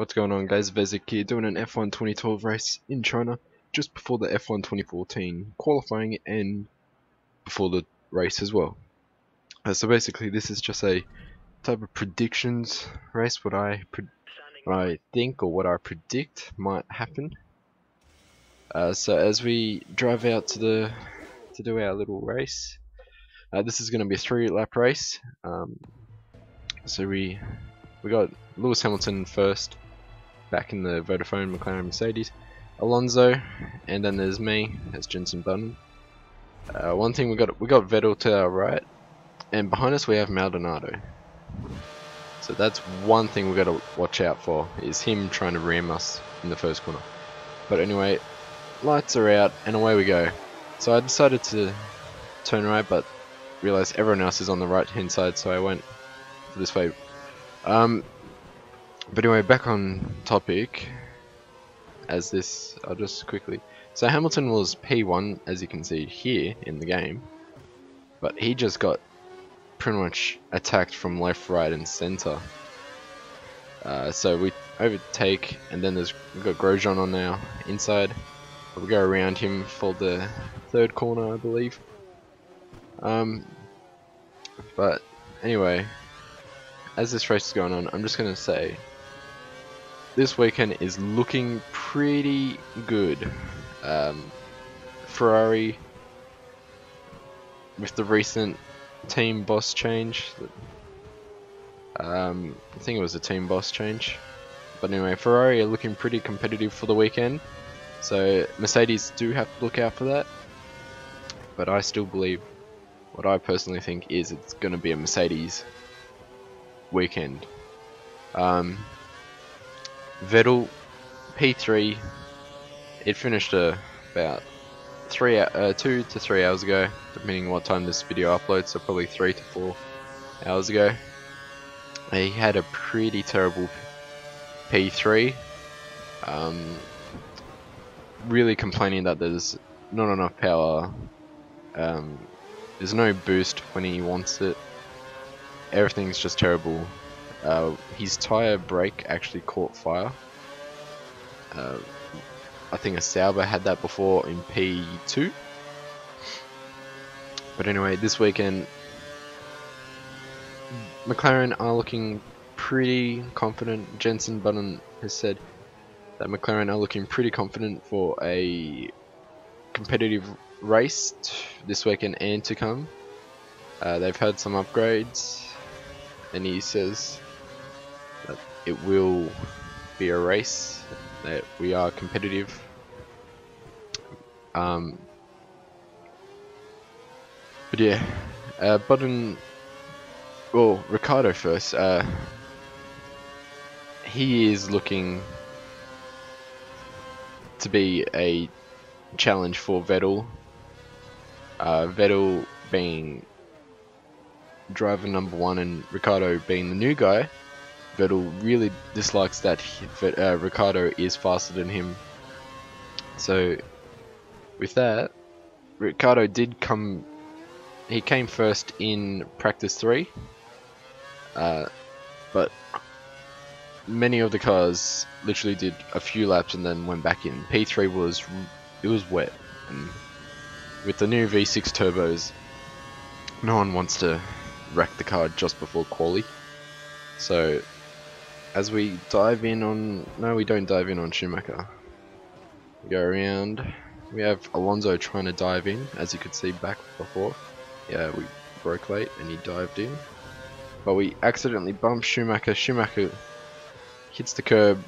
What's going on, guys? Vezek here doing an F1 2012 race in China just before the F1 2014 qualifying and before the race as well. So basically this is just a type of predictions race, what I think or what I predict might happen. So as we drive out to do our little race, this is going to be a 3-lap race. So we got Lewis Hamilton first, back in the Vodafone McLaren Mercedes, Alonso, and then there's me as Jenson Button. One thing we got Vettel to our right, and behind us we have Maldonado. So that's one thing we got to watch out for, is him trying to ram us in the first corner. But anyway, lights are out and away we go. So I decided to turn right, but realized everyone else is on the right hand side, so I went this way. But anyway, back on topic. As this, I'll just quickly. So Hamilton was P1, as you can see here in the game, but he just got pretty much attacked from left, right, and center. So we overtake, and then we've got Grosjean on now inside. We go around him for the third corner, I believe. But anyway, as this race is going on, I'm just gonna say this weekend is looking pretty good. Ferrari, with the recent team boss change, I think it was a team boss change, but anyway, Ferrari are looking pretty competitive for the weekend, so Mercedes do have to look out for that, but I still believe, what I personally think is, it's going to be a Mercedes weekend. Vettel P3, it finished about 2 to 3 hours ago, depending on what time this video uploads, so probably 3 to 4 hours ago. He had a pretty terrible P3, really complaining that there's not enough power, there's no boost when he wants it, everything's just terrible. His tyre brake actually caught fire. I think a Sauber had that before in P2. But anyway, this weekend McLaren are looking pretty confident. Jenson Button has said that McLaren are looking pretty confident for a competitive race this weekend and to come. They've had some upgrades, and he says that it will be a race, that we are competitive. But yeah, Button, well, Ricciardo first, he is looking to be a challenge for Vettel. Vettel being driver number 1 and Ricciardo being the new guy, Vettel really dislikes that Ricciardo is faster than him. So with that, Ricciardo he came first in practice 3, but many of the cars literally did a few laps and then went back in. P3 was wet, and with the new V6 turbos, no one wants to wreck the car just before quali. So as we dive in on, no, we don't dive in on Schumacher. We go around. We have Alonso trying to dive in, as you could see back before. Yeah, we broke late and he dived in, but we accidentally bumped Schumacher. Schumacher hits the curb,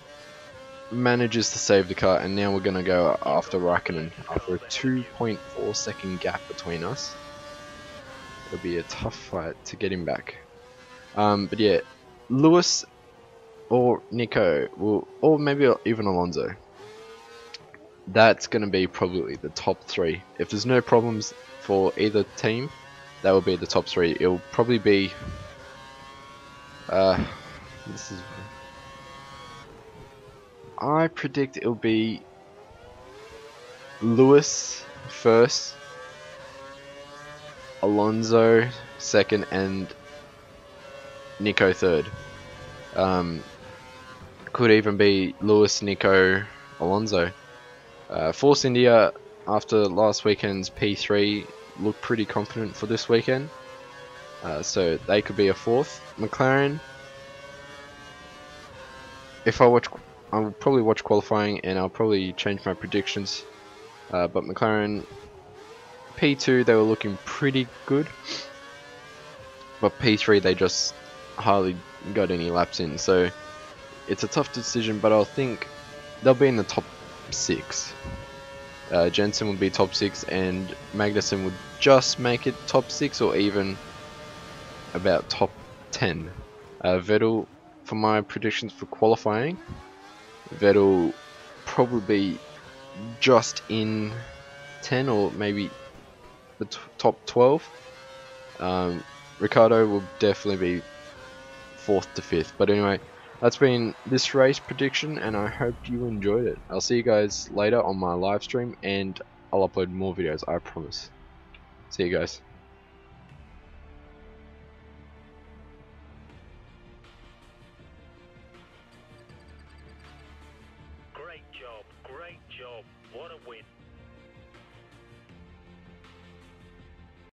manages to save the car, and now we're gonna go after Raikkonen after a 2.4 second gap between us. It'll be a tough fight to get him back. But yeah, Lewis or Nico, or maybe even Alonso. That's going to be probably the top 3. If there's no problems for either team, that will be the top 3. It'll probably be I predict it'll be Lewis first, Alonso second, and Nico third. Could even be Lewis, Nico, Alonso. Force India, after last weekend's P3, looked pretty confident for this weekend. So they could be a fourth. McLaren, if I watch, I'll probably watch qualifying and I'll probably change my predictions. But McLaren P2 they were looking pretty good, but P3 they just hardly got any laps in. So it's a tough decision, but I'll think they'll be in the top 6. Jensen would be top 6, and Magnussen would just make it top 6 or even about top 10. Vettel, for my predictions for qualifying, Vettel probably just in 10 or maybe the top 12. Ricardo will definitely be 4th to 5th. But anyway, that's been this race prediction, and I hope you enjoyed it. I'll see you guys later on my live stream, and I'll upload more videos, I promise. See you guys. Great job, what a win.